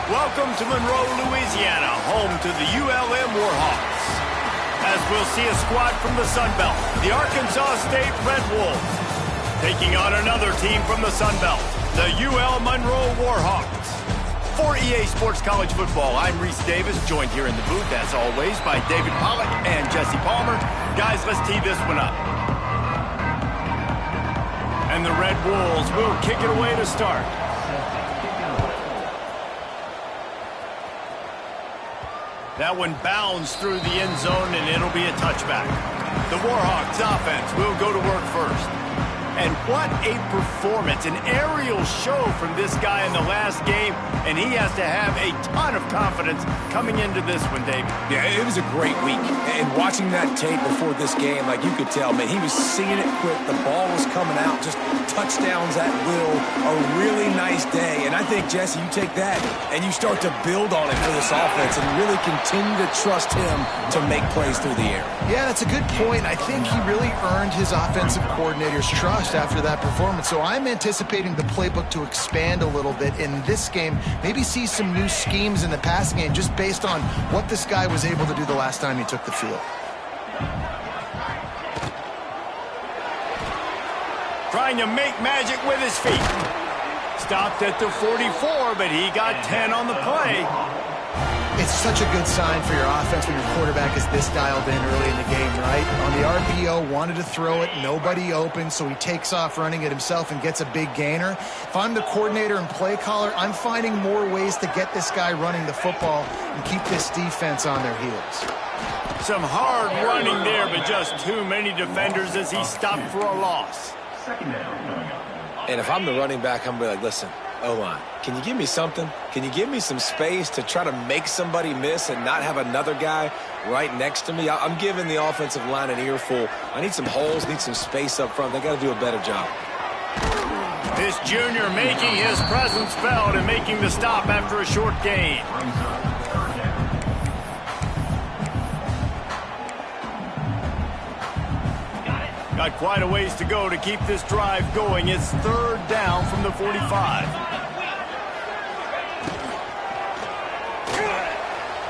Welcome to Monroe, Louisiana, home to the ULM Warhawks. As we'll see a squad from the Sun Belt, the Arkansas State Red Wolves, taking on another team from the Sun Belt, the UL Monroe Warhawks. For EA Sports College Football, I'm Reese Davis, joined here in the booth, as always, by David Pollack and Jesse Palmer. Guys, let's tee this one up. And the Red Wolves will kick it away to start. That one bounds through the end zone, and it'll be a touchback. The Warhawks offense will go to work first. And what a performance, an aerial show from this guy in the last game, and he has to have a ton of confidence coming into this one, David. Yeah, it was a great week. And watching that tape before this game, like you could tell, man, he was seeing it quick. The ball was coming out, just touchdowns at will. A really nice day. And I think, Jesse, you take that and you start to build on it for this offense and really continue to trust him to make plays through the air. Yeah, that's a good point. I think he really earned his offensive coordinator's trust after that performance. So I'm anticipating the playbook to expand a little bit in this game, maybe see some new schemes in the passing game just based on what this guy was able to do the last time he took the field. Trying to make magic with his feet. Stopped at the 44, but he got 10 on the play. It's such a good sign for your offense when your quarterback is this dialed in early in the game, right? On the RPO, wanted to throw it, nobody open, so he takes off running it himself and gets a big gainer. If I'm the coordinator and play caller, I'm finding more ways to get this guy running the football and keep this defense on their heels. Some hard running there, but just too many defenders as he stopped for a loss. And if I'm the running back, I'm going to be like, listen, O-line, can you give me something? Can you give me some space to try to make somebody miss and not have another guy right next to me? I'm giving the offensive line an earful. I need some holes, need some space up front. They got to do a better job. This junior making his presence felt and making the stop after a short gain. Got quite a ways to go to keep this drive going. It's third down from the 45.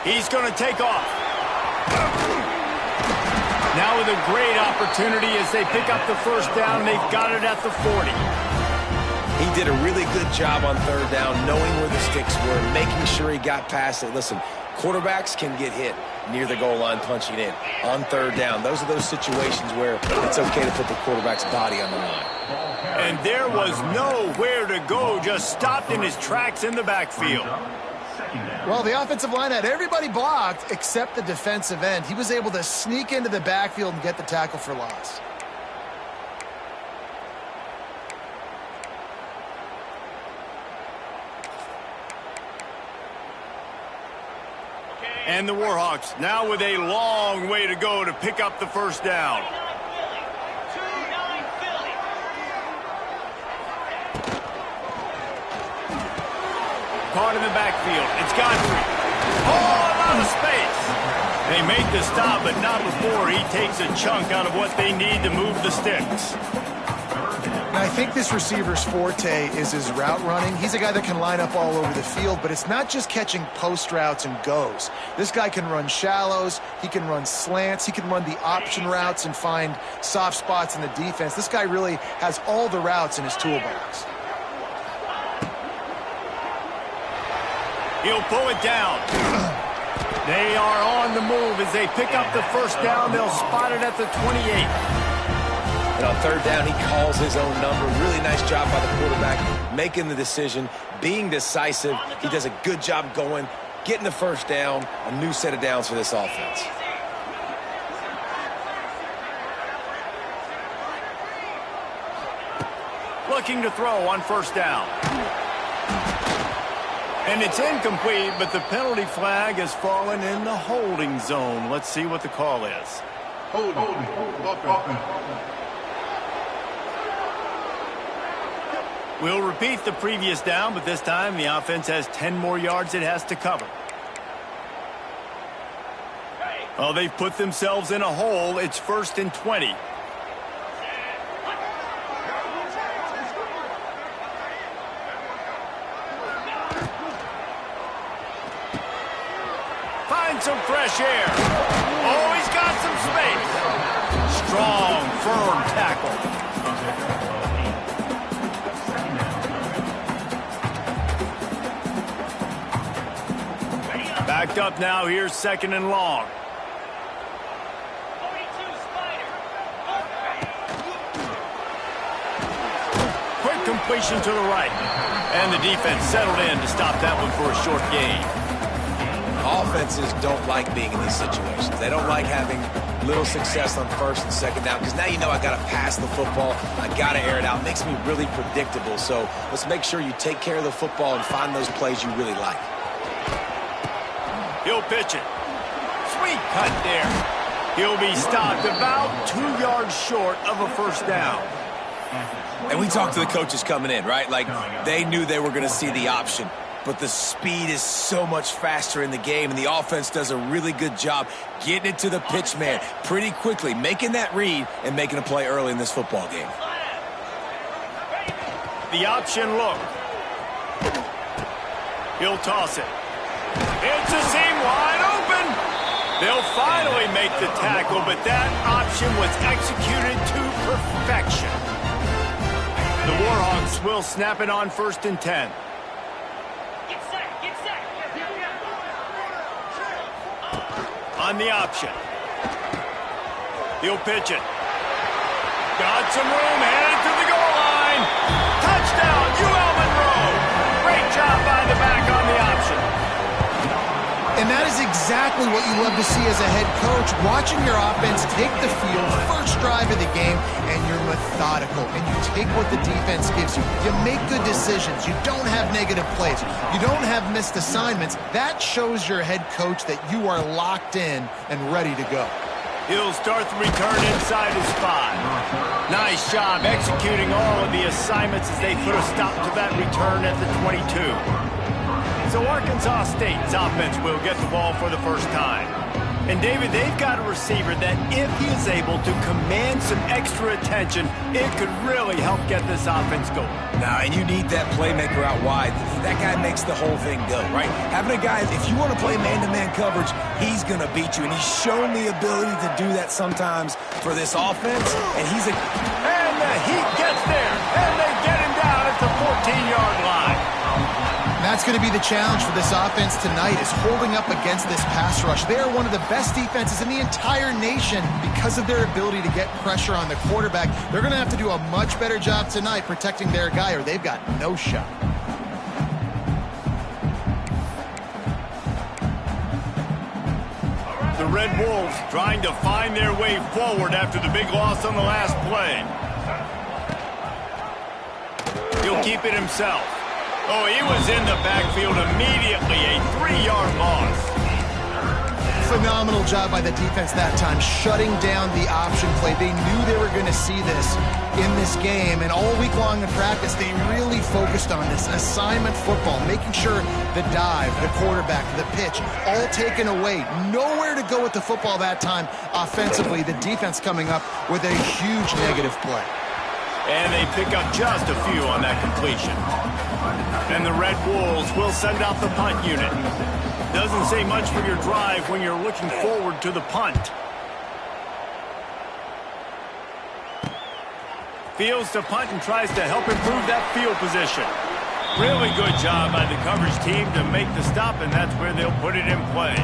He's going to take off. Now with a great opportunity as they pick up the first down. They've got it at the 40. He did a really good job on third down, knowing where the sticks were, making sure he got past it. Listen, quarterbacks can get hit near the goal line punching in on third down. Those are those situations where it's okay to put the quarterback's body on the line. And there was nowhere to go, just stopped in his tracks in the backfield. Well, the offensive line had everybody blocked except the defensive end. He was able to sneak into the backfield and get the tackle for loss. And the Warhawks now with a long way to go to pick up the first down. Caught in the backfield. It's Godfrey. Oh, a lot of space. They make the stop, but not before he takes a chunk out of what they need to move the sticks. Now, I think this receiver's forte is his route running. He's a guy that can line up all over the field, but it's not just catching post routes and goes. This guy can run shallows, he can run slants, he can run the option routes and find soft spots in the defense. This guy really has all the routes in his toolbox. He'll pull it down. They are on the move as they pick up the first down. They'll spot it at the 28. And on third down, he calls his own number. Really nice job by the quarterback, making the decision, being decisive. He does a good job going, getting the first down, a new set of downs for this offense. Looking to throw on first down. And it's incomplete, but the penalty flag has fallen in the holding zone. Let's see what the call is. We'll repeat the previous down, but this time the offense has 10 more yards it has to cover. Oh, they've put themselves in a hole. It's 1st and 20. some fresh air. Oh, he's got some space. Strong, firm tackle. Backed up now. Here's 2nd and long. Quick completion to the right. And the defense settled in to stop that one for a short gain. Offenses don't like being in these situations. They don't like having little success on 1st and 2nd down because now you know I got to pass the football. I got to air it out. It makes me really predictable. So let's make sure you take care of the football and find those plays you really like. He'll pitch it. Sweet cut there. He'll be stopped about 2 yards short of a 1st down. And we talked to the coaches coming in, right? Like, they knew they were going to see the option. But the speed is so much faster in the game, and the offense does a really good job getting it to the pitch man pretty quickly, making that read and making a play early in this football game. The option look. He'll toss it. It's a seam wide open. They'll finally make the tackle, but that option was executed to perfection. The Warhawks will snap it on 1st and 10. Get set. On the option. He'll pitch it. Got some room, headed to the goal line. Touchdown, UL Monroe. Great job by the back on the option. And that is exactly what you love to see as a head coach, watching your offense take the field, first drive of the game, and you're methodical, and you take what the defense gives you. You make good decisions. You don't have negative plays. You don't have missed assignments. That shows your head coach that you are locked in and ready to go. He'll start the return inside his 5. Nice job executing all of the assignments as they put a stop to that return at the 22. So Arkansas State's offense will get the ball for the 1st time. And, David, they've got a receiver that if he is able to command some extra attention, it could really help get this offense going. Now, and you need that playmaker out wide. That guy makes the whole thing go, right? Having a guy, if you want to play man-to-man coverage, he's going to beat you. And he's shown the ability to do that sometimes for this offense. And he's a... And the Heat gets there. And they get him down at the 14-yard line. That's going to be the challenge for this offense tonight, is holding up against this pass rush. They are one of the best defenses in the entire nation because of their ability to get pressure on the quarterback. They're going to have to do a much better job tonight protecting their guy, or they've got no shot. The Red Wolves trying to find their way forward after the big loss on the last play. He'll keep it himself. Oh, he was in the backfield immediately, a 3-yard loss. Phenomenal job by the defense that time, shutting down the option play. They knew they were going to see this in this game, and all week long in practice, they really focused on this assignment football, making sure the dive, the quarterback, the pitch, all taken away. Nowhere to go with the football that time offensively. The defense coming up with a huge negative play. And they pick up just a few on that completion. And the Red Wolves will send out the punt unit. Doesn't say much for your drive when you're looking forward to the punt. Fields to punt and tries to help improve that field position. Really good job by the coverage team to make the stop, and that's where they'll put it in play.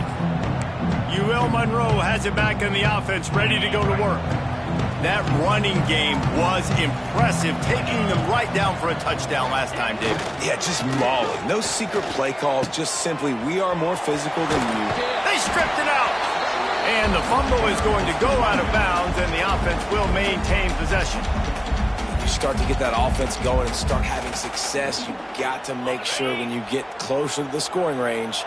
UL Monroe has it back in the offense, ready to go to work. That running game was impressive, taking them right down for a touchdown last time, David. Yeah, just mauling. No secret play calls, just simply, we are more physical than you. They stripped it out. And the fumble is going to go out of bounds, and the offense will maintain possession. You start to get that offense going and start having success, you got to make sure when you get closer to the scoring range,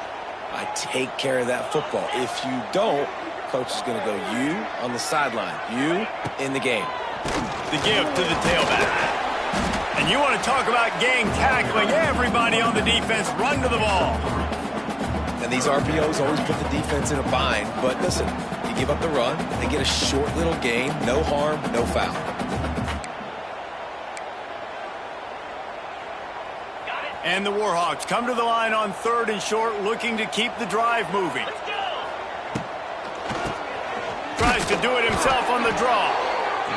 I take care of that football. If you don't, coach is going to go you on the sideline, you in the game. The give to the tailback. And you want to talk about gang tackling. Everybody on the defense run to the ball. And these RPOs always put the defense in a bind. But listen, you give up the run, they get a short little gain, no harm, no foul. And the Warhawks come to the line on 3rd and short, looking to keep the drive moving. tries to do it himself on the draw.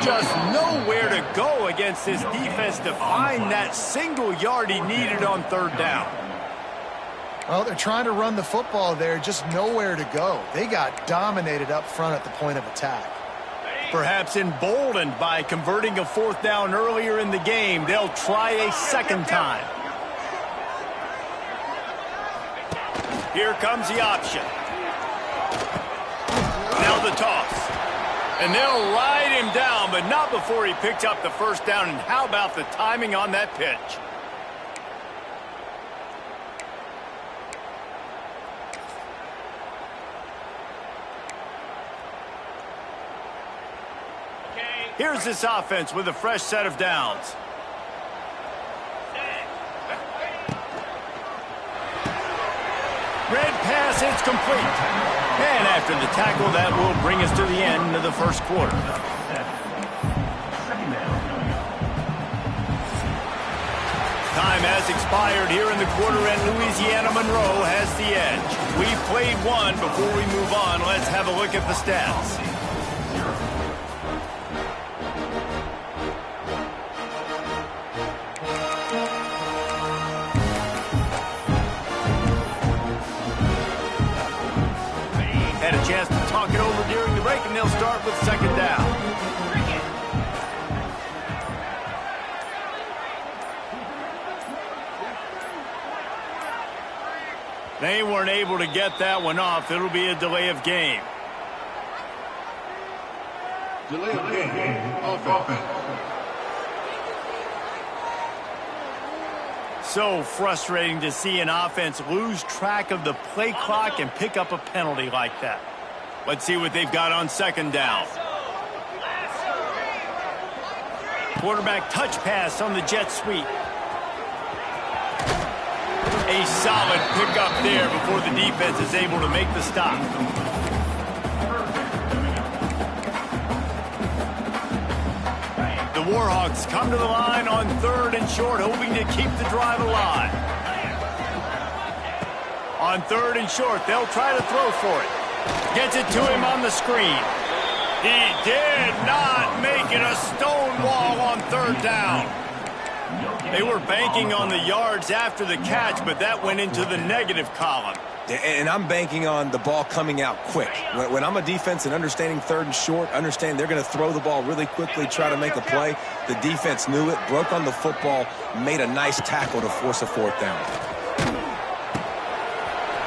Just nowhere to go against this defense to find that single yard he needed on third down. Well, they're trying to run the football there, just nowhere to go. They got dominated up front at the point of attack. Perhaps emboldened by converting a fourth down earlier in the game, they'll try a second time. Here comes the option. Now the toss. And they'll ride him down, but not before he picks up the first down. And how about the timing on that pitch? Here's this offense with a fresh set of downs. Red pass, it's complete. And after the tackle, that will bring us to the end of the first quarter. Time has expired here in the quarter, and Louisiana Monroe has the edge. We've played one. Before we move on, let's have a look at the stats. Had a chance to talk it over during the break, and they'll start with second down. They weren't able to get that one off. It'll be a delay of game. Delay of game. Offense. So frustrating to see an offense lose track of the play clock and pick up a penalty like that. Let's see what they've got on second down. Quarterback touch pass on the jet sweep. A solid pickup there before the defense is able to make the stop. The Warhawks come to the line on third and short, hoping to keep the drive alive. On third and short, they'll try to throw for it. Gets it to him on the screen. He did not make it a stone wall on third down. They were banking on the yards after the catch, but that went into the negative column. And I'm banking on the ball coming out quick. When I'm a defense and understanding third and short, understand they're going to throw the ball really quickly, try to make a play. The defense knew it, broke on the football, made a nice tackle to force a fourth down.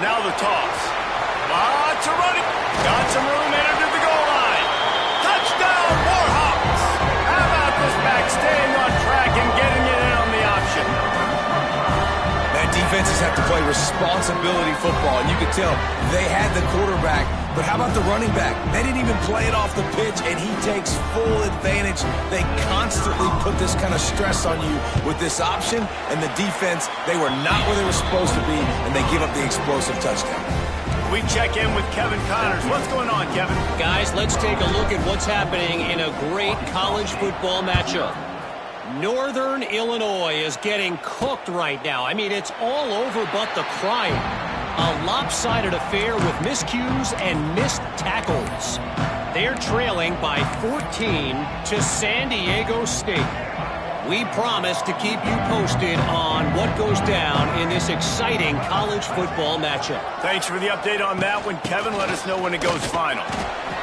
Now the toss. Lots of running. Got some room, entered the goal line. Touchdown, Warhawks. How about this back staying on track and getting it in on the option? Defenses have to play responsibility football, and you could tell they had the quarterback, but how about the running back? They didn't even play it off the pitch, and he takes full advantage. They constantly put this kind of stress on you with this option, and the defense, they were not where they were supposed to be, and they give up the explosive touchdown. We check in with Kevin Connors. What's going on, Kevin? Guys, let's take a look at what's happening in a great college football matchup. Northern Illinois is getting cooked right now. I mean, it's all over but the crying. A lopsided affair with miscues and missed tackles. They're trailing by 14 to San Diego State. We promise to keep you posted on what goes down in this exciting college football matchup. Thanks for the update on that one, Kevin. Let us know when it goes final.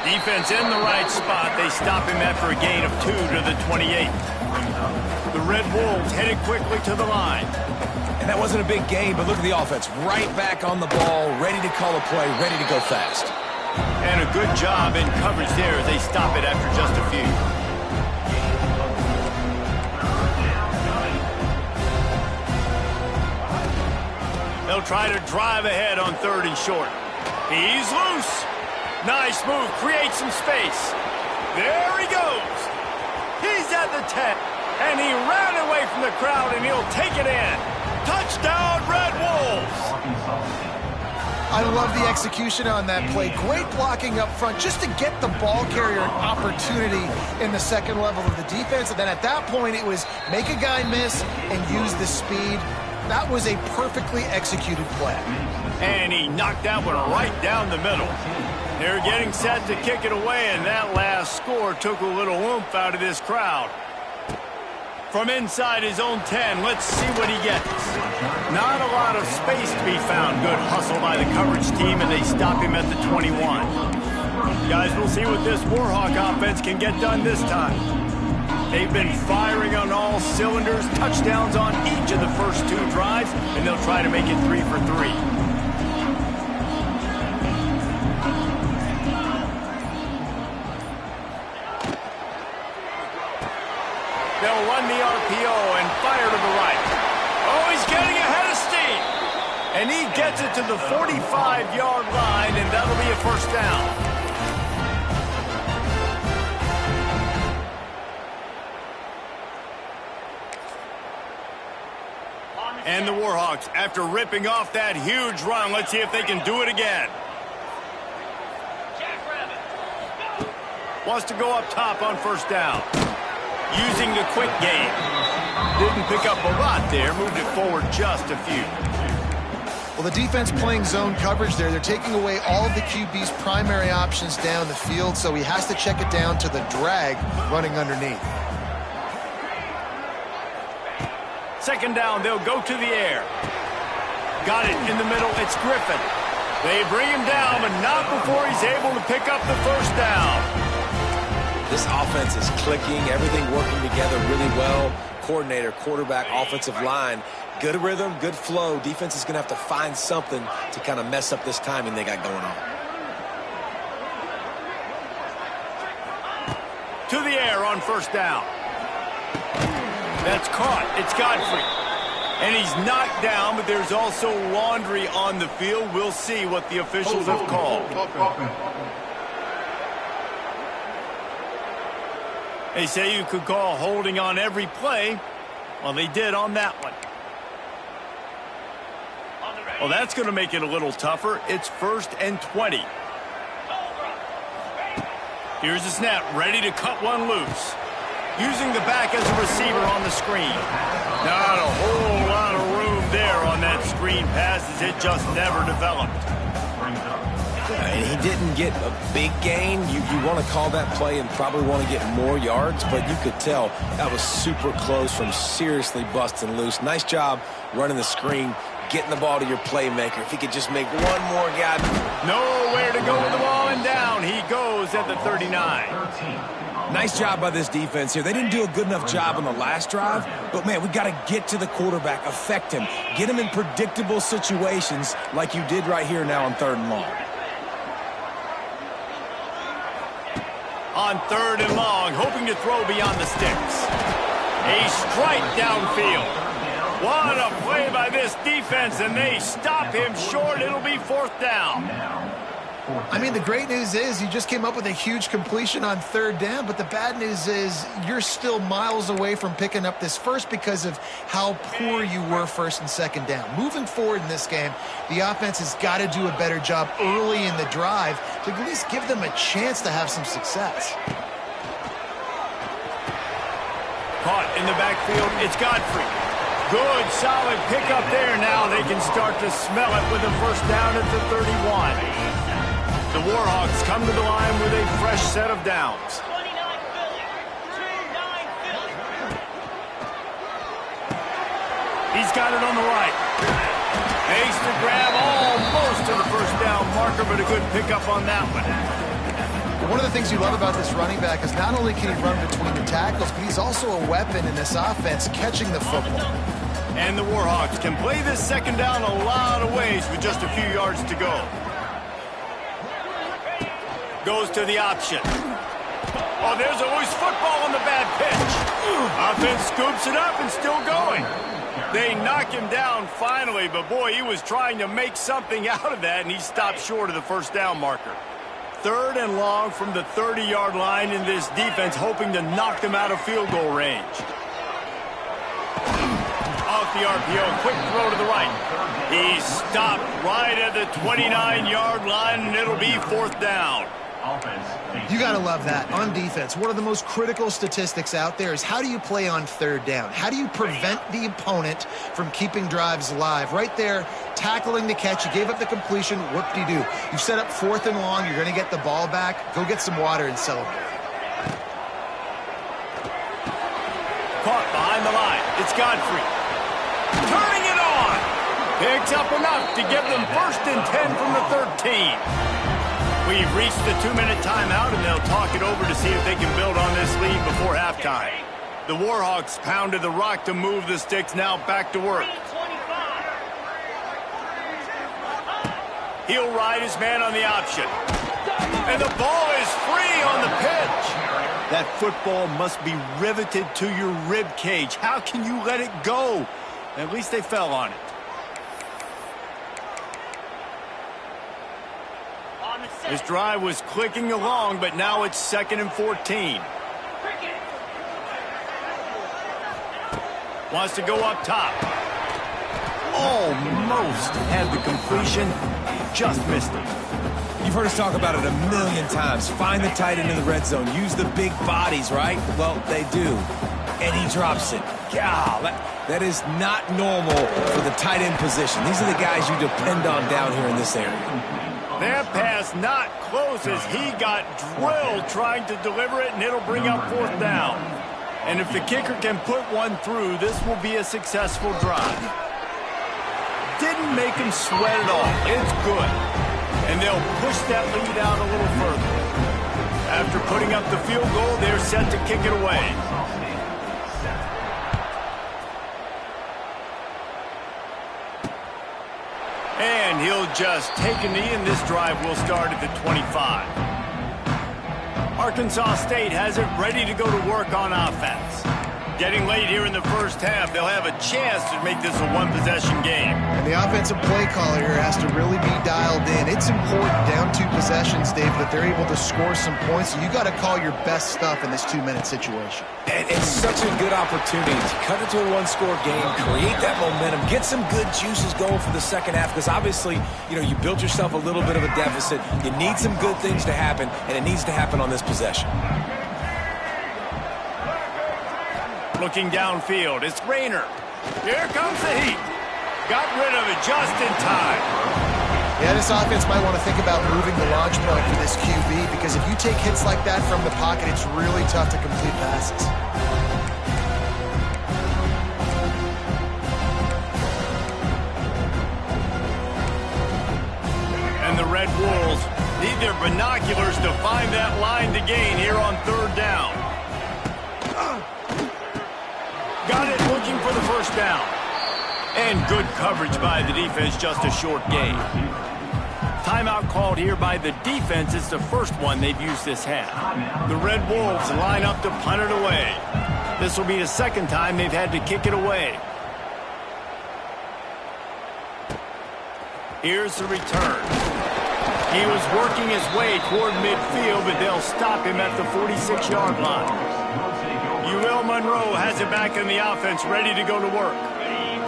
Defense in the right spot. They stop him after a gain of 2 to the 28. The Red Wolves headed quickly to the line. And that wasn't a big game, but look at the offense. Right back on the ball, ready to call a play, ready to go fast. And a good job in coverage there as they stop it after just a few. They'll try to drive ahead on third and short. He's loose. Nice move, creates some space. There he goes. He's at the 10, and he ran away from the crowd, and he'll take it in. Touchdown, Red Wolves. I love the execution on that play. Great blocking up front just to get the ball carrier an opportunity in the second level of the defense. And then at that point, it was make a guy miss and use the speed. That was a perfectly executed play. And he knocked that one right down the middle. They're getting set to kick it away, and that last score took a little oomph out of this crowd. From inside his own 10, let's see what he gets. Not a lot of space to be found. Good hustle by the coverage team, and they stop him at the 21. Guys, we'll see what this Warhawk offense can get done this time. They've been firing on all cylinders, touchdowns on each of the first 2 drives, and they'll try to make it 3 for 3. They'll run the RPO and fire to the right. Oh, he's getting ahead of steam. And he gets it to the 45-yard line, and that'll be a first down. And the Warhawks, after ripping off that huge run, let's see if they can do it again. Wants to go up top on first down. Using the quick game. Didn't pick up a lot there, moved it forward just a few. Well, the defense playing zone coverage there. They're taking away all of the QB's primary options down the field, so he has to check it down to the drag running underneath. Second down, they'll go to the air. Got it in the middle, it's Griffin. They bring him down, but not before he's able to pick up the first down. This offense is clicking, everything working together really well. Coordinator, quarterback, offensive line, good rhythm, good flow. Defense is going to have to find something to kind of mess up this timing they got going on. To the air on first down. That's caught. It's Godfrey. And he's knocked down, but there's also laundry on the field. We'll see what the officials have called. They say you could call holding on every play. Well, they did on that one. Well, that's going to make it a little tougher. It's 1st and 20. Here's the snap, ready to cut one loose. Using the back as a receiver on the screen. Not a whole lot of room there on that screen pass as it just never developed. And he didn't get a big gain. You want to call that play and probably want to get more yards, but you could tell that was super close from seriously busting loose. Nice job running the screen, getting the ball to your playmaker. If he could just make one more guy. Nowhere to go with the ball, and down he goes at the 39. Nice job by this defense here. They didn't do a good enough job on the last drive, but, man, we got to get to the quarterback, affect him, get him in predictable situations like you did right here now on 3rd and long. On 3rd and long, hoping to throw beyond the sticks. A strike downfield. What a play by this defense, and they stop him short. It'll be 4th down. I mean, the great news is you just came up with a huge completion on 3rd down, but the bad news is you're still miles away from picking up this first because of how poor you were 1st and 2nd down. Moving forward in this game, the offense has got to do a better job early in the drive to at least give them a chance to have some success. Caught in the backfield, it's Godfrey. Good, solid pickup there. Now they can start to smell it with a first down at the 31. The Warhawks come to the line with a fresh set of downs. 29 Philly. 29 Philly. He's got it on the right. Makes the grab almost to the first down marker, but a good pickup on that one. One of the things you love about this running back is not only can he run between the tackles, but he's also a weapon in this offense catching the football. And the Warhawks can play this 2nd down a lot of ways with just a few yards to go. Goes to the option. Oh, there's always football on the bad pitch. Offense scoops it up and still going. They knock him down finally, but boy, he was trying to make something out of that, and he stopped short of the first down marker. 3rd and long from the 30-yard line in this defense, hoping to knock them out of field goal range. Off the RPO, quick throw to the right. He stopped right at the 29-yard line, and it'll be 4th down. You got to love that. On defense, one of the most critical statistics out there is how do you play on third down? How do you prevent the opponent from keeping drives alive? Right there, tackling the catch. You gave up the completion. Whoop-de-doo. You set up 4th and long. You're going to get the ball back. Go get some water and celebrate. Caught behind the line. It's Godfrey. Turning it on. Picks up enough to give them 1st and 10 from the 13. We've reached the 2-minute timeout, and they'll talk it over to see if they can build on this lead before halftime. The Warhawks pounded the rock to move the sticks, now back to work. He'll ride his man on the option. And the ball is free on the pitch. That football must be riveted to your rib cage. How can you let it go? At least they fell on it. This drive was clicking along, but now it's 2nd and 14. Wants to go up top. Almost had the completion. Just missed it. You've heard us talk about it a million times. Find the tight end in the red zone. Use the big bodies, right? Well, they do. And he drops it. God, that is not normal for the tight end position. These are the guys you depend on down here in this area. That pass not close as he got drilled trying to deliver it, and it'll bring up 4th down. And if the kicker can put one through, this will be a successful drive. Didn't make him sweat at all. It's good. And they'll push that lead out a little further. After putting up the field goal, they're set to kick it away. And he'll just take a knee, and this drive will start at the 25. Arkansas State has it ready to go to work on offense. Getting late here in the first half, they'll have a chance to make this a one-possession game. And the offensive play caller here has to really be dialed in. It's important down 2 possessions, Dave, that they're able to score some points. So you got to call your best stuff in this 2-minute situation. And it's such a good opportunity to cut it to a 1-score game, create that momentum, get some good juices going for the second half, because obviously, you built yourself a little bit of a deficit. You need some good things to happen, and it needs to happen on this possession. Looking downfield, it's Rayner. Here comes the heat. Got rid of it just in time. Yeah, this offense might want to think about moving the launch point for this QB, because if you take hits like that from the pocket, it's really tough to complete passes. And the Red Wolves need their binoculars to find that line to gain here on 3rd down. Got it, looking for the 1st down. And good coverage by the defense, just a short gain. Timeout called here by the defense. It's the first one they've used this half. The Red Wolves line up to punt it away. This will be the 2nd time they've had to kick it away. Here's the return. He was working his way toward midfield, but they'll stop him at the 46-yard line. UL Monroe has it back in the offense, ready to go to work.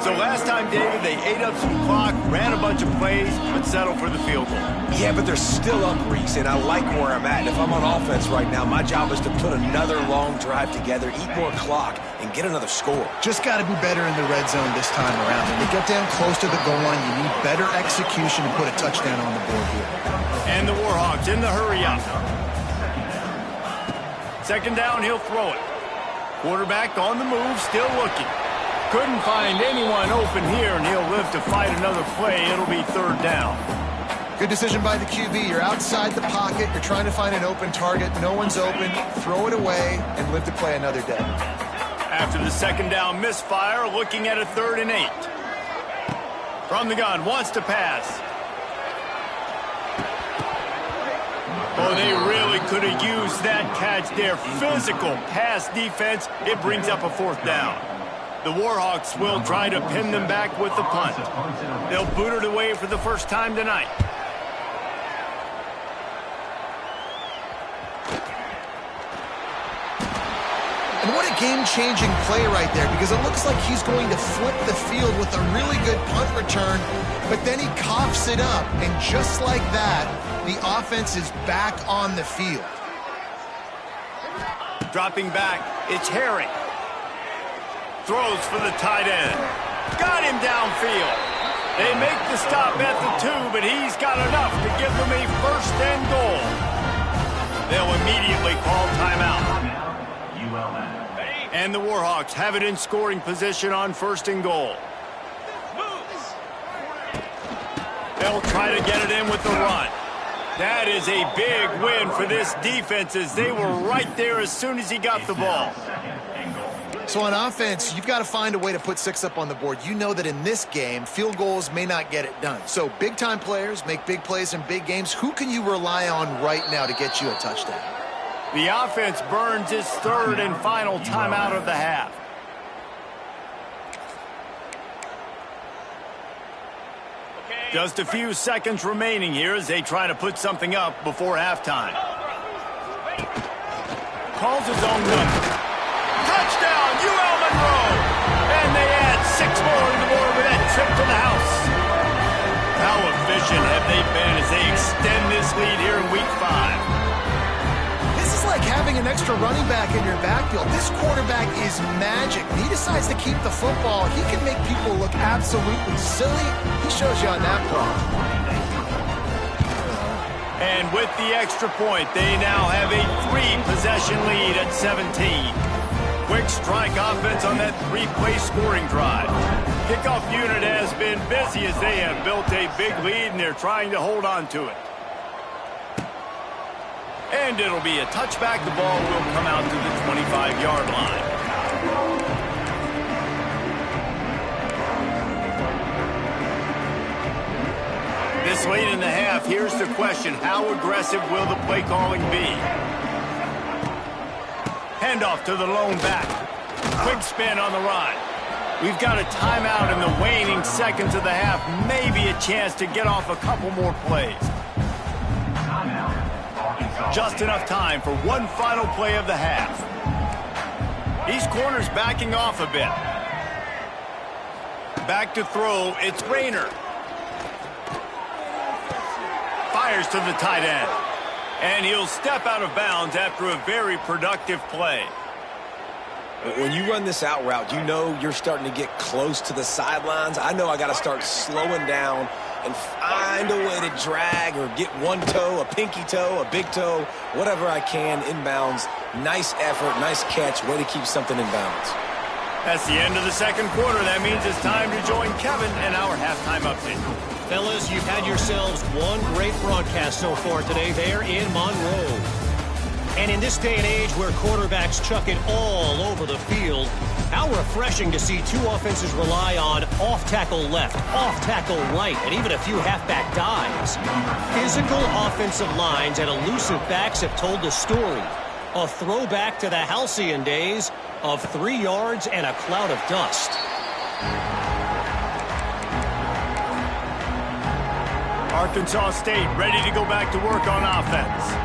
So last time, David, they ate up some clock, ran a bunch of plays, but settled for the field goal. Yeah, but they're still up, Reese, and I like where I'm at. If I'm on offense right now, my job is to put another long drive together, eat more clock, and get another score. Just got to be better in the red zone this time around. When you get down close to the goal line, you need better execution to put a touchdown on the board here. And the Warhawks in the hurry up. 2nd down, he'll throw it. Quarterback on the move, still looking. Couldn't find anyone open here, and he'll live to fight another play. It'll be 3rd down. Good decision by the QB. You're outside the pocket. You're trying to find an open target. No one's open. Throw it away and live to play another day. After the 2nd down misfire, looking at a 3rd and 8. From the gun, wants to pass. Oh, they really could have used that catch there. Physical pass defense. It brings up a 4th down. The Warhawks will try to pin them back with the punt. They'll boot it away for the first time tonight. And what a game-changing play right there, because it looks like he's going to flip the field with a really good punt return, but then he coughs it up, and just like that, the offense is back on the field. Dropping back, it's Harry. Throws for the tight end. Got him downfield. They make the stop at the 2, but he's got enough to give them a first and goal. They'll immediately call timeout. ULM. And the Warhawks have it in scoring position on first and goal. They'll try to get it in with the run. That is a big win for this defense, as they were right there as soon as he got the ball. So on offense, you've got to find a way to put 6 up on the board. You know that in this game, field goals may not get it done. So big-time players make big plays in big games. Who can you rely on right now to get you a touchdown? The offense burns its third and final timeout of the half. Just a few seconds remaining here as they try to put something up before halftime. Calls his own number. Touchdown, UL Monroe! And they add 6 more to the board with that trip to the house. How efficient have they been as they extend this lead here in Week 5? This is like having an extra running back in your backfield. This quarterback is magic. He decides to keep the football. He can make people look absolutely silly. He shows you on that play. And with the extra point, they now have a 3-possession lead at 17. Quick strike offense on that 3-play scoring drive. Kickoff unit has been busy as they have built a big lead, and they're trying to hold on to it. And it'll be a touchback. The ball will come out to the 25-yard line. This late in the half, here's the question. How aggressive will the play calling be? Handoff to the lone back. Quick spin on the run. We've got a timeout in the waning seconds of the half. Maybe a chance to get off a couple more plays. Just enough time for one final play of the half. These corners backing off a bit. Back to throw, it's Rayner. Fires to the tight end. And he'll step out of bounds after a very productive play. When you run this out route, you know you're starting to get close to the sidelines. I know I got to start slowing down and find a way to drag or get one toe, a pinky toe, a big toe, whatever I can inbounds. Nice effort, nice catch, way to keep something in bounds. That's the end of the second quarter. That means it's time to join Kevin and our halftime update. Fellas, you've had yourselves one great broadcast so far today there in Monroe. And in this day and age where quarterbacks chuck it all over the field, how refreshing to see 2 offenses rely on off-tackle left, off-tackle right, and even a few halfback dives. Physical offensive lines and elusive backs have told the story. A throwback to the halcyon days of 3 yards and a cloud of dust. Arkansas State ready to go back to work on offense.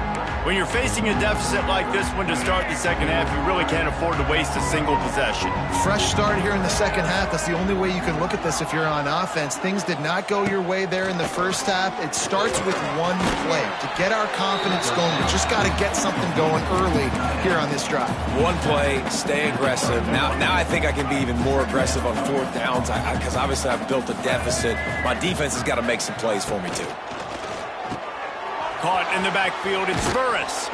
When you're facing a deficit like this one to start the second half, you really can't afford to waste a single possession. Fresh start here in the second half. That's the only way you can look at this if you're on offense. Things did not go your way there in the first half. It starts with one play. To get our confidence going, we just got to get something going early here on this drive. One play, stay aggressive. Now I think I can be even more aggressive on 4th downs because obviously I've built a deficit. My defense has got to make some plays for me too. Caught in the backfield, it's Burris.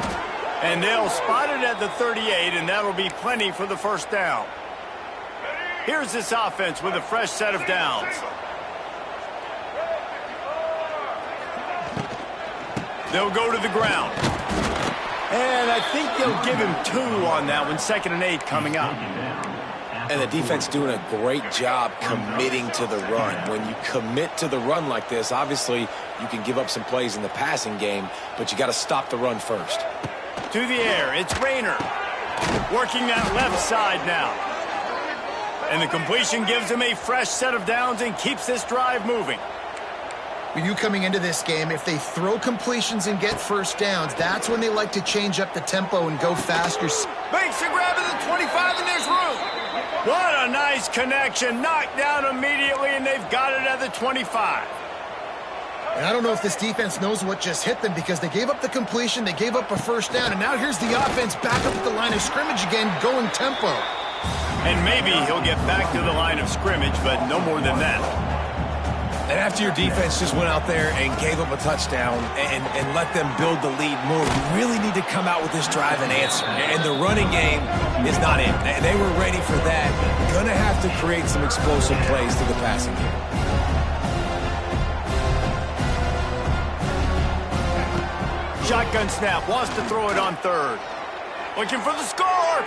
And they'll spot it at the 38, and that'll be plenty for the first down. Here's this offense with a fresh set of downs. They'll go to the ground. And I think they'll give him 2 on that one, 2nd and 8 coming up. And the defense doing a great job committing to the run. When you commit to the run like this, obviously you can give up some plays in the passing game, but you got to stop the run first. To the air, it's Rayner. Working that left side now. And the completion gives him a fresh set of downs and keeps this drive moving. With you coming into this game, if they throw completions and get first downs, that's when they like to change up the tempo and go faster. Makes the grab at the 25, and there's room. What a nice connection. Knocked down immediately, and they've got it at the 25. And I don't know if this defense knows what just hit them because they gave up the completion, they gave up a first down, and now here's the offense back up at the line of scrimmage again, going tempo. And maybe he'll get back to the line of scrimmage, but no more than that. And after your defense just went out there and gave up a touchdown and let them build the lead more, you really need to come out with this drive and answer. And the running game is not in. They were ready for that. Going to have to create some explosive plays to the passing game. Shotgun snap, wants to throw it on third. Looking for the score.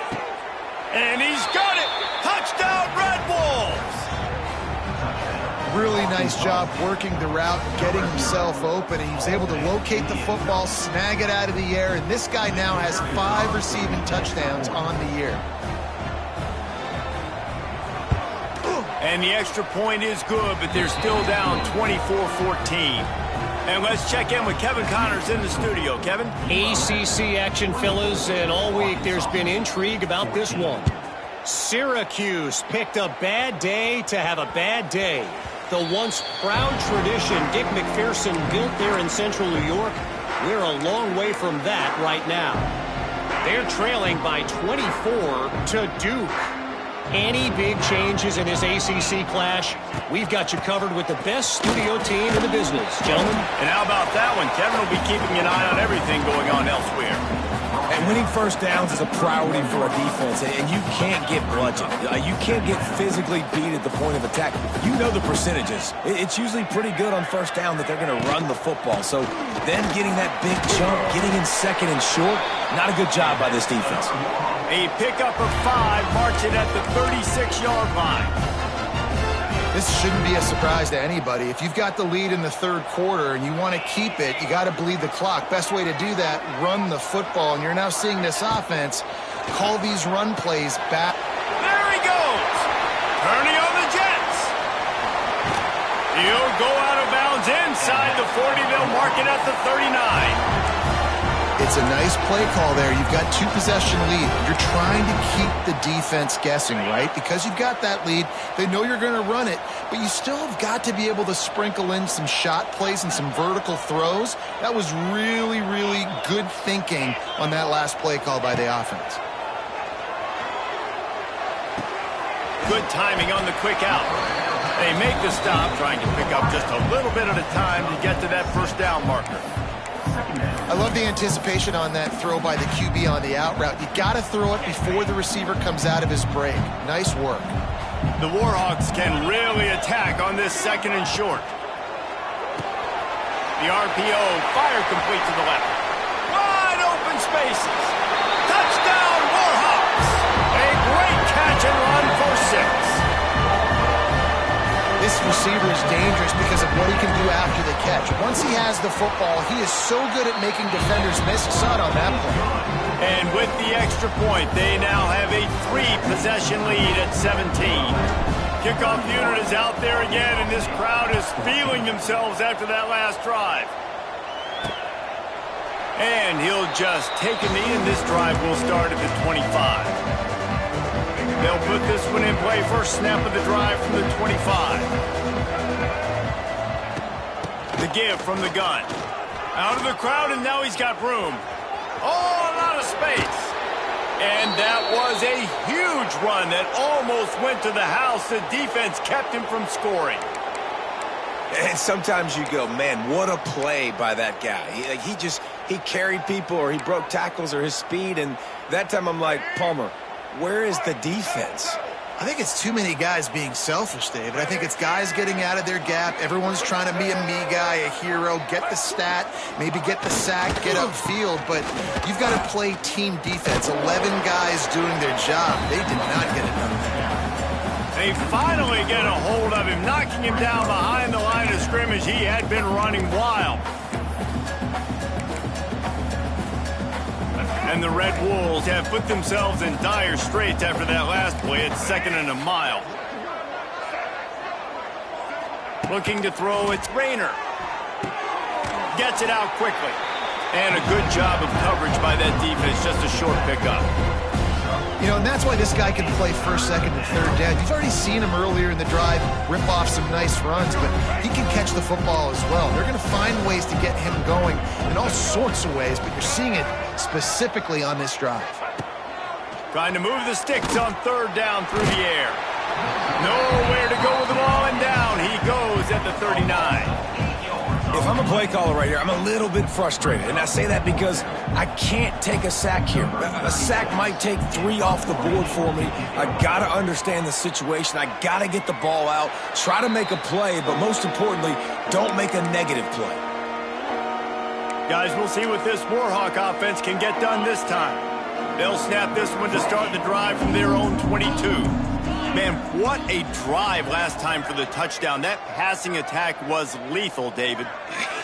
And he's got it. Touchdown, Red Wolves. Really nice job working the route, getting himself open. He was able to locate the football, snag it out of the air, and this guy now has 5 receiving touchdowns on the year. And the extra point is good, but they're still down 24-14. And let's check in with Kevin Connors in the studio. Kevin? ACC action, fellas, and all week there's been intrigue about this one. Syracuse picked a bad day to have a bad day. The once proud tradition Dick McPherson built there in central New York, we're a long way from that right now. They're trailing by 24 to Duke. Any big changes in this ACC clash, we've got you covered with the best studio team in the business, gentlemen. And how about that one? Kevin will be keeping an eye on everything going on elsewhere. And winning first downs is a priority for a defense, and you can't get bludgeoned. You can't get physically beat at the point of attack. You know the percentages. It's usually pretty good on first down that they're going to run the football. So then getting that big jump, getting in second and short, not a good job by this defense. A pickup of 5, marching at the 36-yard line. This shouldn't be a surprise to anybody. If you've got the lead in the third quarter and you want to keep it, you got to bleed the clock. Best way to do that, run the football. And you're now seeing this offense call these run plays back. There he goes. Turning on the Jets. He'll go out of bounds inside the 40. They'll mark it at the 39. It's a nice play call there. You've got 2-possession lead. You're trying to keep the defense guessing, right? Because you've got that lead, they know you're going to run it, but you still have got to be able to sprinkle in some shot plays and some vertical throws. That was really, really good thinking on that last play call by the offense. Good timing on the quick out. They make the stop, trying to pick up just a little bit at a time to get to that first down marker. I love the anticipation on that throw by the QB on the out route. You got to throw it before the receiver comes out of his break. Nice work. The Warhawks can really attack on this second and short. The RPO, fire complete to the left. Wide open spaces. Touchdown, Warhawks! A great catch and run for 6. This receiver is dangerous because of what he can do after the catch. Once he has the football, he is so good at making defenders miss. Saw it on that play. And with the extra point, they now have a 3-possession lead at 17. Kickoff unit is out there again, and this crowd is feeling themselves after that last drive. And he'll just take a knee, and this drive will start at the 25. They'll put this one in play. First snap of the drive from the 25. The give from the gun. Out of the crowd, and now he's got room. Oh, a lot of space. And that was a huge run that almost went to the house. The defense kept him from scoring. And sometimes you go, man, what a play by that guy. He carried people, or he broke tackles, or his speed. And that time I'm like, Palmer, where is the defense? I think it's too many guys being selfish, David. I think it's guys getting out of their gap. Everyone's trying to be a me guy, a hero, get the stat, maybe get the sack, get upfield. But you've got to play team defense. 11 guys doing their job. They did not get it done there. They finally get a hold of him, knocking him down behind the line of scrimmage. He had been running wild. And the Red Wolves have put themselves in dire straits after that last play. It's 2nd and a mile. Looking to throw, it's Rayner. Gets it out quickly. And a good job of coverage by that defense, just a short pickup. You know, and that's why this guy can play first, second, and third down. You've already seen him earlier in the drive rip off some nice runs, but he can catch the football as well. They're going to find ways to get him going in all sorts of ways, but you're seeing it specifically on this drive. Trying to move the sticks on third down through the air. Nowhere to go with the ball, and down he goes at the 39. If I'm a play caller right here, I'm a little bit frustrated. And I say that because I can't take a sack here. A sack might take 3 off the board for me. I got to understand the situation. I got to get the ball out, try to make a play, but most importantly, don't make a negative play. Guys, we'll see what this Warhawk offense can get done this time. They'll snap this one to start the drive from their own 22. Man, what a drive last time for the touchdown. That passing attack was lethal, David.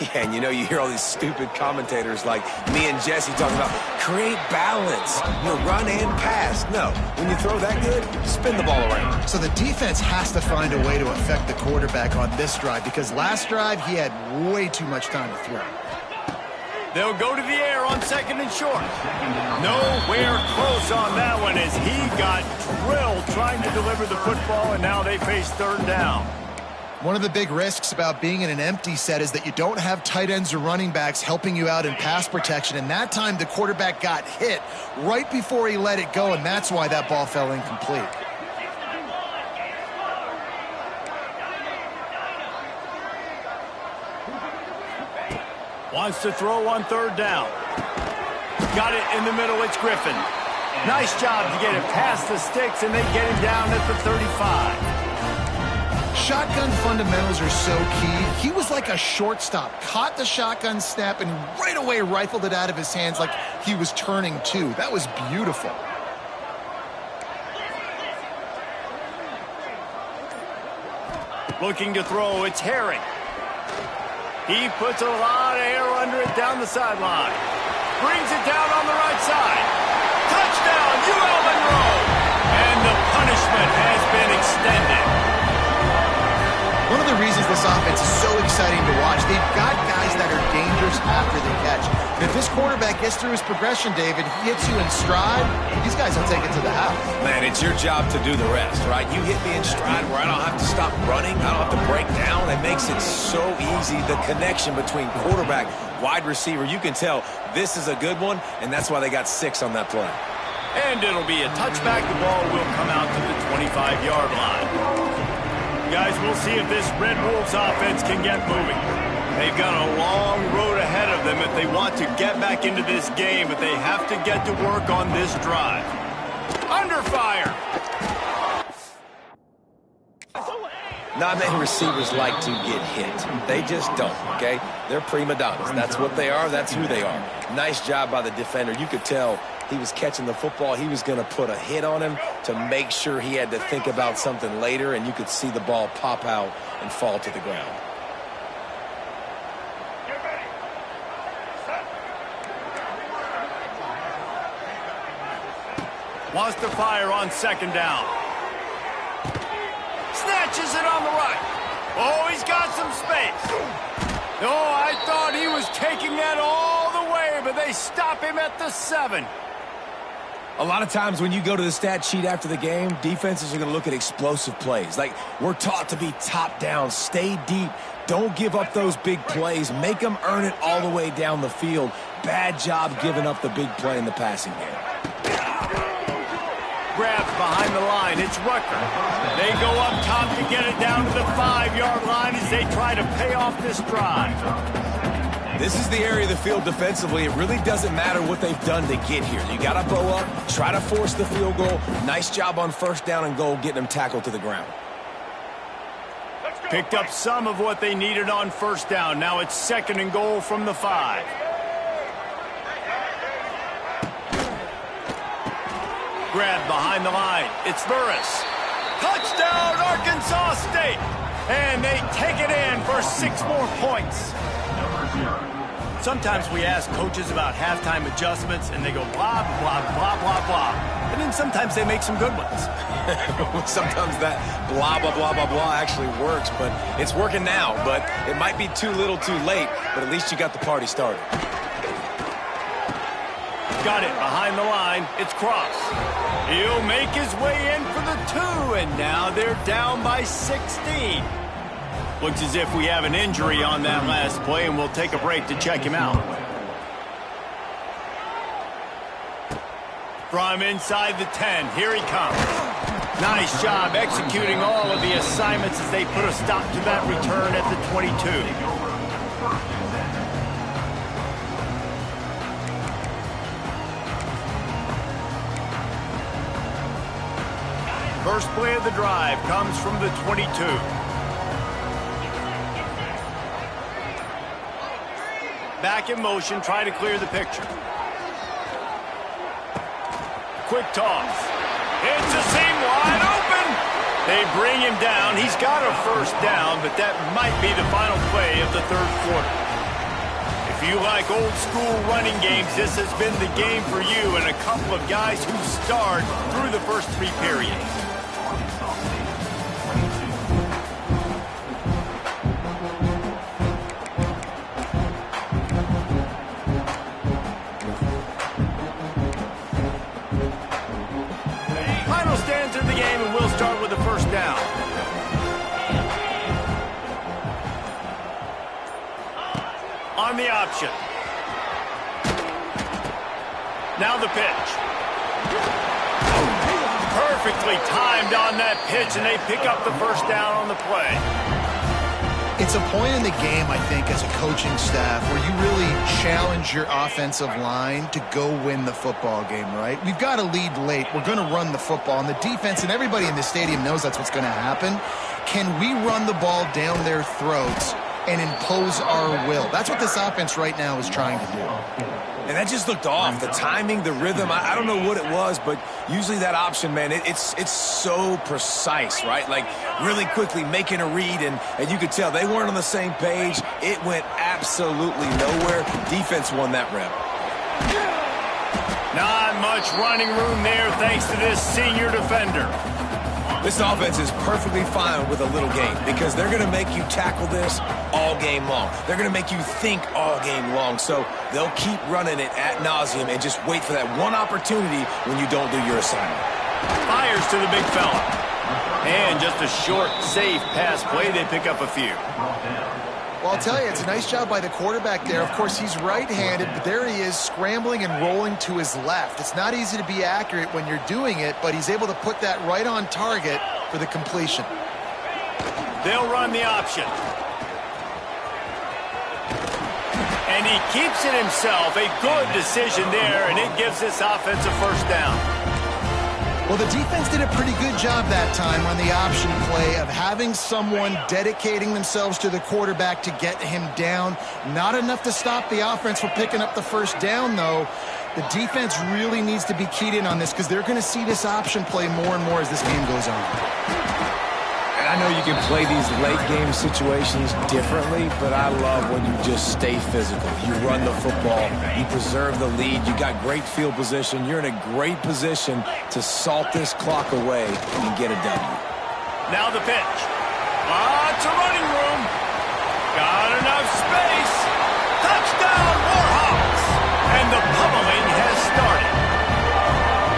Yeah, and you know, you hear all these stupid commentators like me and Jesse talking about create balance, run and pass. No, when you throw that good, spin the ball around. So the defense has to find a way to affect the quarterback on this drive because last drive he had way too much time to throw. They'll go to the air on second and short. Nowhere close on that one as he got drilled trying to deliver the football, and now they face third down. One of the big risks about being in an empty set is that you don't have tight ends or running backs helping you out in pass protection, and that time the quarterback got hit right before he let it go, and that's why that ball fell incomplete. Wants to throw on third down. Got it in the middle. It's Griffin. Nice job to get it past the sticks, and they get him down at the 35. Shotgun fundamentals are so key. He was like a shortstop. Caught the shotgun snap and right away rifled it out of his hands like he was turning two. That was beautiful. Looking to throw. It's Herring. He puts a lot of air under it down the sideline. Brings it down on the right side. Touchdown, UL Monroe. And the punishment has been extended. One of the reasons this offense is so exciting to watch, they've got guys that are dangerous after the catch. And if this quarterback gets through his progression, David, he hits you in stride, these guys will take it to the house. Man, it's your job to do the rest, right? You hit me in stride where I don't have to stop running. I don't have to break down. It makes it so easy. The connection between quarterback, wide receiver, you can tell this is a good one, and that's why they got 6 on that play. And it'll be a touchback. The ball will come out to the 25-yard line. Guys, we'll see if this Red Wolves offense can get moving. They've got a long road ahead of them if they want to get back into this game, but they have to get to work on this drive. Under fire. Not many receivers like to get hit. They just don't, okay? They're prima donnas. That's what they are. That's who they are. Nice job by the defender. You could tell he was catching the football. He was going to put a hit on him to make sure he had to think about something later, and you could see the ball pop out and fall to the ground. Wants to fire on second down. Snatches it on the right. Oh, he's got some space. Oh, I thought he was taking that all the way, but they stop him at the 7. A lot of times when you go to the stat sheet after the game, defenses are going to look at explosive plays. Like, we're taught to be top down, stay deep, don't give up those big plays, make them earn it all the way down the field. Bad job giving up the big play in the passing game. Grabs behind the line. It's Rucker. They go up top to get it down to the 5-yard line as they try to pay off this drive. This is the area of the field defensively. It really doesn't matter what they've done to get here. You got to bow up, try to force the field goal. Nice job on first down and goal, getting them tackled to the ground. Picked up some of what they needed on first down. Now it's second and goal from the 5. Grab behind the line. It's Burris. Touchdown, Arkansas State. And they take it in for 6 more points. Sometimes we ask coaches about halftime adjustments, and they go blah, blah, blah, blah, blah. And then sometimes they make some good ones. Sometimes that blah, blah, blah, blah, blah actually works, but it's working now. But it might be too little too late, but at least you got the party started. got it behind the line. It's Cross. He'll make his way in for the 2, and now they're down by 16. Looks as if we have an injury on that last play, and we'll take a break to check him out. From inside the 10, here he comes. Nice job executing all of the assignments as they put a stop to that return at the 22. First play of the drive comes from the 22. Back in motion, try to clear the picture. Quick toss. It's a seam wide open. They bring him down. He's got a first down, but that might be the final play of the third quarter. If you like old school running games, this has been the game for you and a couple of guys who starred through the first 3 periods. Start with the first down. On the option. Now the pitch. Perfectly timed on that pitch, and they pick up the first down on the play. It's a point in the game, I think, as a coaching staff where you really challenge your offensive line to go win the football game, right? We've got to lead late. We're going to run the football. And the defense and everybody in the stadium knows that's what's going to happen. Can we run the ball down their throats and impose our will? That's what this offense right now is trying to do. And that just looked off. The timing, the rhythm, I don't know what it was, but usually that option, man, it's so precise, right? Like really quickly making a read, and you could tell they weren't on the same page. It went absolutely nowhere. Defense won that rep. Not much running room there thanks to this senior defender. This offense is perfectly fine with a little game because they're going to make you tackle this all game long. They're going to make you think all game long. So they'll keep running it ad nauseum and just wait for that one opportunity when you don't do your assignment. Fires to the big fella. And just a short, safe pass play. They pick up a few. Well, I'll tell you, it's a nice job by the quarterback there. Of course, he's right-handed, but there he is scrambling and rolling to his left. It's not easy to be accurate when you're doing it, but he's able to put that right on target for the completion. They'll run the option. And he keeps it himself. A good decision there, and it gives this offense a first down. Well, the defense did a pretty good job that time on the option play of having someone dedicating themselves to the quarterback to get him down. Not enough to stop the offense from picking up the first down, though. The defense really needs to be keyed in on this because they're going to see this option play more and more as this game goes on. I know you can play these late game situations differently, but I love when you just stay physical. You run the football, you preserve the lead, you got great field position, you're in a great position to salt this clock away and get a W. Now the pitch. Lots of running room. Got enough space. Touchdown, Warhawks. And the pummeling has started.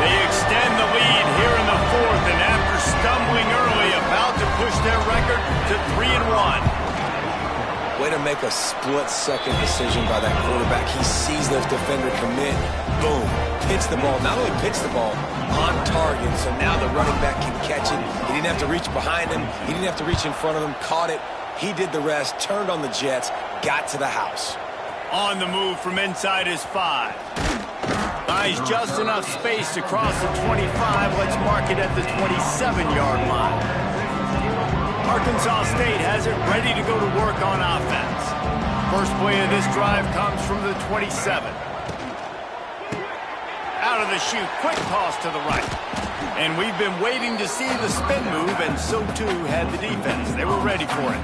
They extend the lead here in the fourth, and after stumbling early, about to push their record to 3-1. Way to make a split-second decision by that quarterback. He sees the defender commit. Boom. Pitch the ball. Not only pitch the ball, on target. So now the running back can catch it. He didn't have to reach behind him. He didn't have to reach in front of him. Caught it. He did the rest. Turned on the Jets. Got to the house. On the move from inside his 5. Buys just enough space to cross the 25. Let's mark it at the 27-yard line. Arkansas State has it ready to go to work on offense. First play of this drive comes from the 27. Out of the chute, quick toss to the right. And we've been waiting to see the spin move, and so too had the defense. They were ready for it.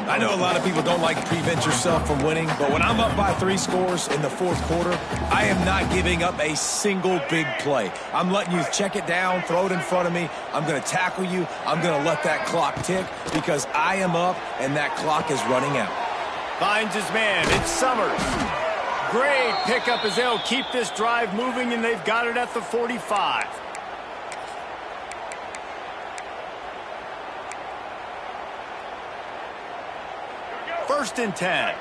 I know a lot of people don't like to prevent yourself from winning, but when I'm up by 3 scores in the fourth quarter, I am not giving up a single big play. I'm letting you check it down, throw it in front of me. I'm going to tackle you. I'm going to let that clock tick because I am up and that clock is running out. Finds his man. It's Summers. Great pickup as they'll keep this drive moving, and they've got it at the 45. First and 10.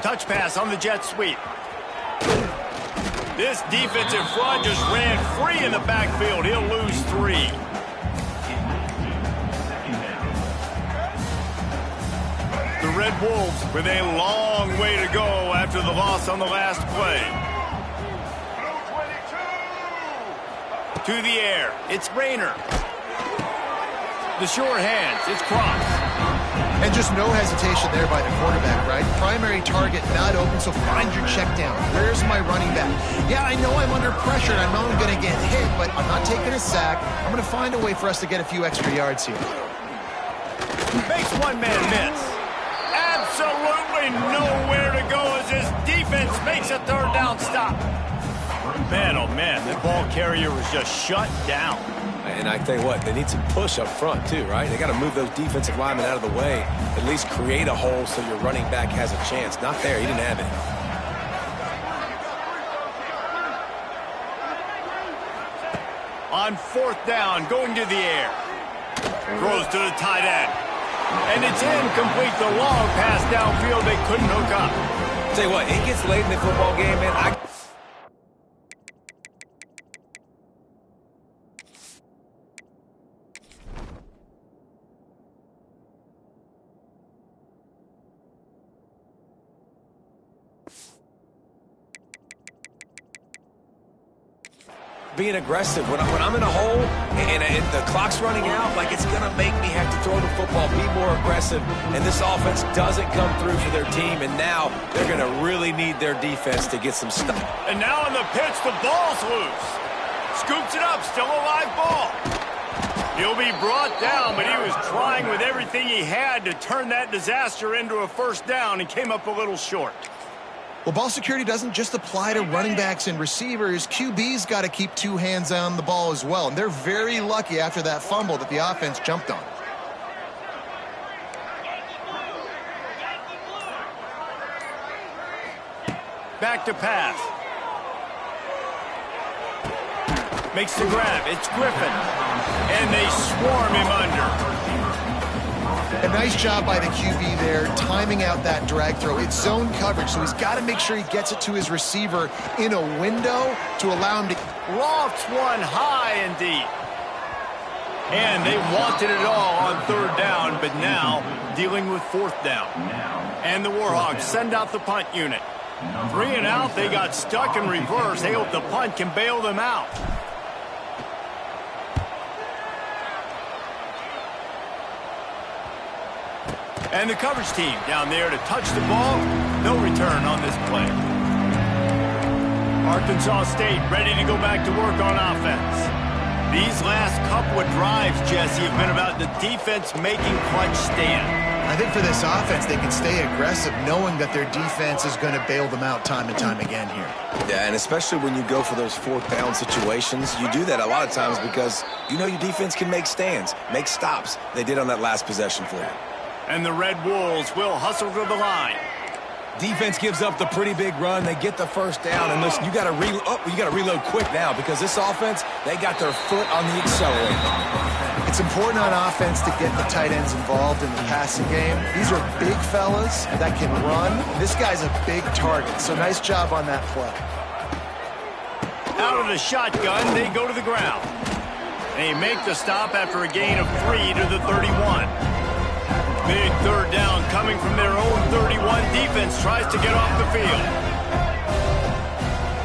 Touch pass on the jet sweep. This defensive front just ran free in the backfield. He'll lose 3. The Red Wolves with a long way to go after the loss on the last play. To the air. It's Rayner. The short hands. It's Cross. And just no hesitation there by the quarterback, right? Primary target not open, so find your check down. Where's my running back? Yeah, I know I'm under pressure, and I know I'm going to get hit, but I'm not taking a sack. I'm going to find a way for us to get a few extra yards here. Makes one man miss. Absolutely nowhere to go as his defense makes a third down stop. Man, oh man, the ball carrier was just shut down. And I tell you what, they need some push up front too, right? They got to move those defensive linemen out of the way, at least create a hole so your running back has a chance. Not there, he didn't have it. On fourth down, going to the air. Throws to the tight end. And it's incomplete. The long pass downfield they couldn't hook up. Tell you what, it gets late in the football game, man. Being aggressive when I'm in a hole and the clock's running out, like it's gonna make me have to throw the football, be more aggressive, and this offense doesn't come through for their team, and now they're gonna really need their defense to get some stuff. And now on the pitch, the ball's loose. Scoops it up, still a live ball. He'll be brought down, but he was trying with everything he had to turn that disaster into a first down and came up a little short. Well, ball security doesn't just apply to running backs and receivers. QB's got to keep 2 hands on the ball as well. And they're very lucky after that fumble that the offense jumped on. Back to pass. Makes the grab. It's Griffin. And they swarm him under. A nice job by the QB there, timing out that drag throw. It's zone coverage, so he's got to make sure he gets it to his receiver in a window to allow him to... Lofts one high and deep. And they wanted it all on third down, but now dealing with fourth down. And the Warhawks send out the punt unit. 3 and out, they got stuck in reverse. They hope the punt can bail them out. And the coverage team down there to touch the ball. No return on this play. Arkansas State ready to go back to work on offense. These last couple of drives, Jesse, have been about the defense making clutch stand. I think for this offense, they can stay aggressive knowing that their defense is going to bail them out time and time again here. Yeah, and especially when you go for those fourth down situations, you do that a lot of times because you know your defense can make stands, make stops. They did on that last possession for you. And the Red Wolves will hustle to the line. Defense gives up the pretty big run. They get the first down, and listen, you got to reload quick now because this offense, they got their foot on the accelerator. It's important on offense to get the tight ends involved in the passing game. These are big fellas that can run. This guy's a big target, so nice job on that play. Out of the shotgun, they go to the ground. They make the stop after a gain of 3 to the 31. Big third down coming from their own 31. Defense tries to get off the field.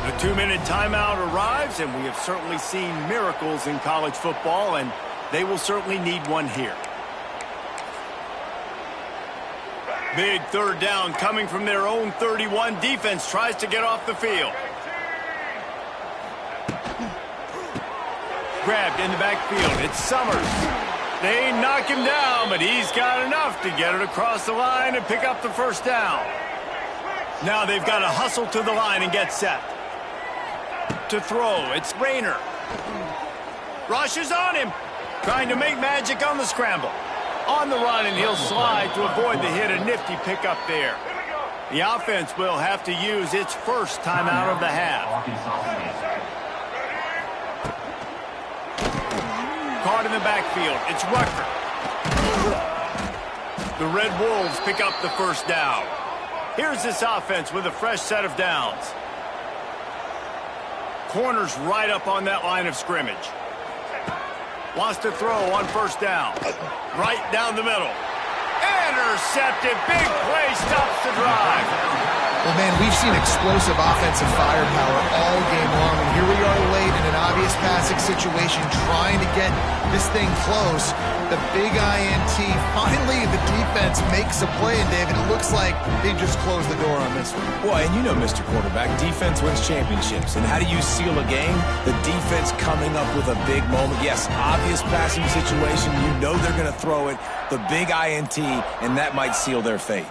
The 2-minute timeout arrives, and we have certainly seen miracles in college football, and they will certainly need one here. Big third down coming from their own 31. Defense tries to get off the field. Grabbed in the backfield. It's Summers. They knock him down, but he's got enough to get it across the line and pick up the first down. Now they've got to hustle to the line and get set. To throw, it's Rayner. Rushes on him. Trying to make magic on the scramble. On the run, and he'll slide to avoid the hit. A nifty pickup there. The offense will have to use its first timeout of the half. Caught in the backfield. It's Rucker. The Red Wolves pick up the first down. Here's this offense with a fresh set of downs. Corners right up on that line of scrimmage. Wants to throw on first down. Right down the middle. Intercepted. Big play stops the drive. Well, man, we've seen explosive offensive firepower all game long, and here we are late in an obvious passing situation trying to get this thing close. The big INT, finally the defense makes a play, and David, it looks like they just closed the door on this one. Boy, and you know, Mr. Quarterback, defense wins championships. And how do you seal a game? The defense coming up with a big moment. Yes, obvious passing situation. You know they're going to throw it. The big INT, and that might seal their fate.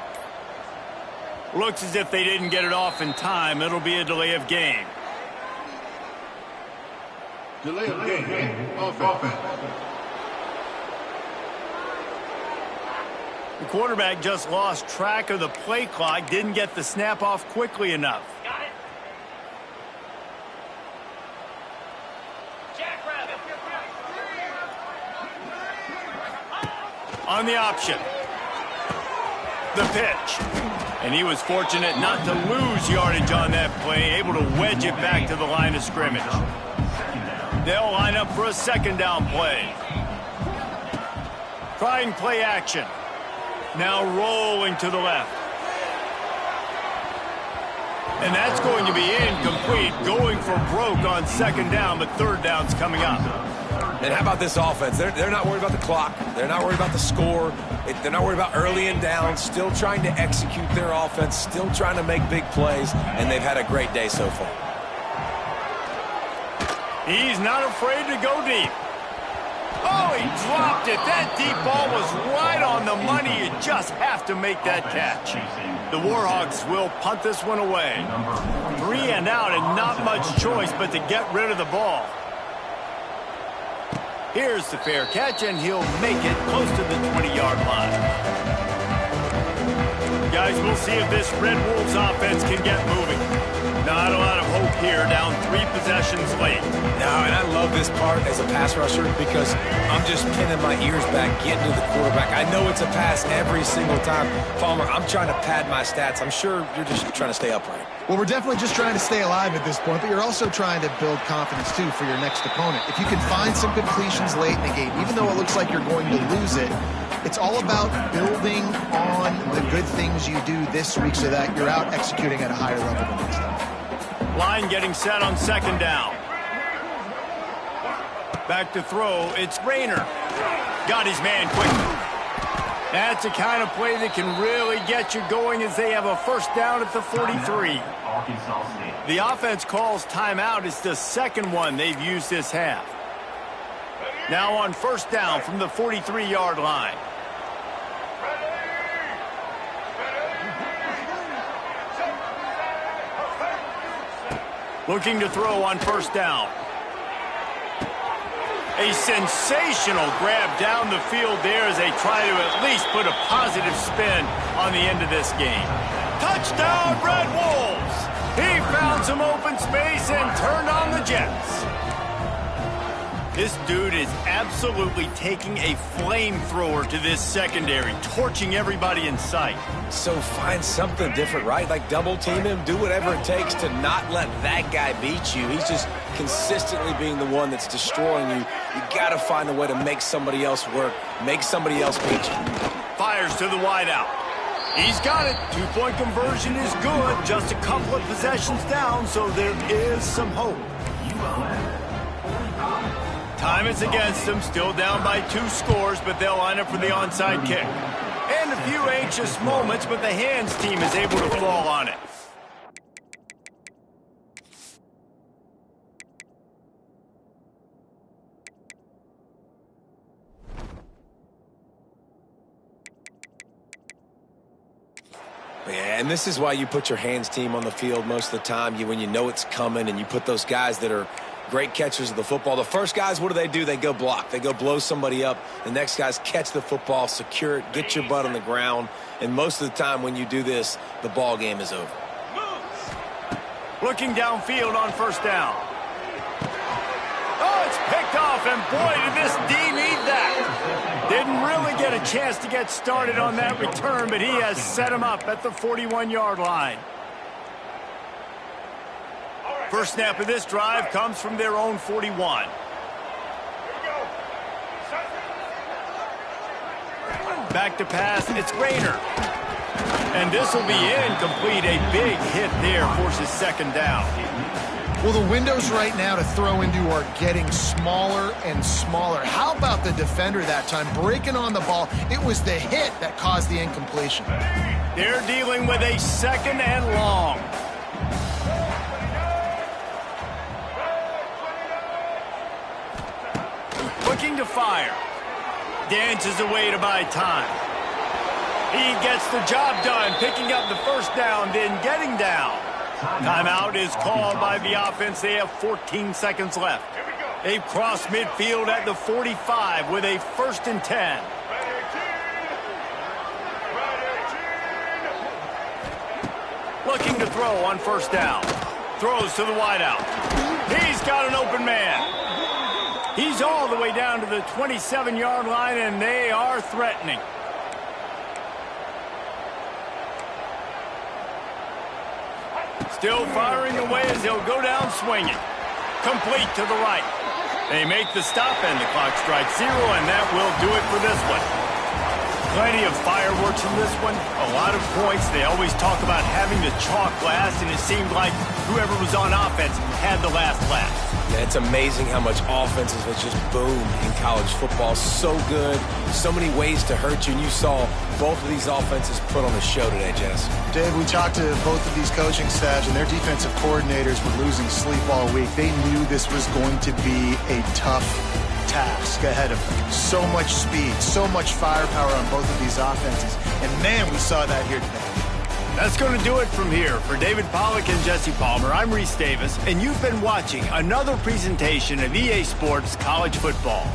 Looks as if they didn't get it off in time. It'll be a delay of game. Delay of game. Offense. The quarterback just lost track of the play clock. Didn't get the snap off quickly enough. Got it. Jackrabbit. On the option. The pitch. And he was fortunate not to lose yardage on that play, able to wedge it back to the line of scrimmage. They'll line up for a second down play. Trying play action. Now rolling to the left. And that's going to be incomplete. Going for broke on second down, but third down's coming up. And how about this offense? They're not worried about the clock. They're not worried about the score. They're not worried about early and down. Still trying to execute their offense. Still trying to make big plays. And they've had a great day so far. He's not afraid to go deep. Oh, he dropped it. That deep ball was right on the money. You just have to make that catch. The Warhawks will punt this one away. 3 and out and not much choice but to get rid of the ball. Here's the fair catch, and he'll make it close to the 20-yard line. Guys, we'll see if this Red Wolves offense can get moving. Not a lot of hope here, down 3 possessions late. No, and I love this part as a pass rusher because I'm just pinning my ears back, getting to the quarterback. I know it's a pass every single time. Palmer, I'm trying to pad my stats. I'm sure you're just trying to stay upright. Well, we're definitely just trying to stay alive at this point, but you're also trying to build confidence, too, for your next opponent. If you can find some completions late in the game, even though it looks like you're going to lose it, it's all about building on the good things you do this week so that you're out executing at a higher level the next time. Line getting set on second down. Back to throw. It's Rayner. Got his man quickly. That's the kind of play that can really get you going as they have a first down at the 43. The offense calls timeout. It's the second one they've used this half. Now on first down from the 43-yard line. Looking to throw on first down. A sensational grab down the field there as they try to at least put a positive spin on the end of this game. Touchdown, Red Wolves! He found some open space and turned on the Jets. This dude is absolutely taking a flamethrower to this secondary, torching everybody in sight. So find something different, right? Like double team him, do whatever it takes to not let that guy beat you. He's just consistently being the one that's destroying you. You got to find a way to make somebody else work, make somebody else beat you. Fires to the wideout. He's got it. 2-point conversion is good. Just a couple of possessions down, so there is some hope. Time is against them, still down by 2 scores, but they'll line up for the onside kick. And a few anxious moments, but the hands team is able to fall on it. Yeah, and this is why you put your hands team on the field most of the time. When you know it's coming, and you put those guys that are great catchers of the football. The first guys, what do? They go block. They go blow somebody up. The next guys catch the football, secure it, get your butt on the ground. And most of the time when you do this, the ball game is over. Looking downfield on first down. Oh, it's picked off, and boy, did this D need that. Didn't really get a chance to get started on that return, but he has set him up at the 41-yard line. First snap of this drive comes from their own 41. Back to pass, it's Rayner. And this will be incomplete. A big hit there forces second down. Well, the windows right now to throw into are getting smaller and smaller. How about the defender that time breaking on the ball? It was the hit that caused the incompletion. They're dealing with a second and long. Looking to fire. Dances away to buy time. He gets the job done, picking up the first down, then getting down. Timeout is called by the offense. They have 14 seconds left. They've crossed midfield at the 45 with a 1st and 10. Looking to throw on first down. Throws to the wideout. He's got an open man. He's all the way down to the 27-yard line, and they are threatening. Still firing away as he'll go down swinging. Complete to the right. They make the stop, and the clock strikes 0, and that will do it for this one. Plenty of fireworks in this one. A lot of points. They always talk about having the chalk last, and it seemed like whoever was on offense had the last laugh. Yeah, it's amazing how much offenses has just boomed in college football. So good, so many ways to hurt you, and you saw both of these offenses put on a show today, Jess. Dave, we talked to both of these coaching staffs, and their defensive coordinators were losing sleep all week. They knew this was going to be a tough task ahead of them. So much speed, so much firepower on both of these offenses, and man, we saw that here today. That's going to do it from here. For David Pollack and Jesse Palmer, I'm Reese Davis, and you've been watching another presentation of EA Sports College Football.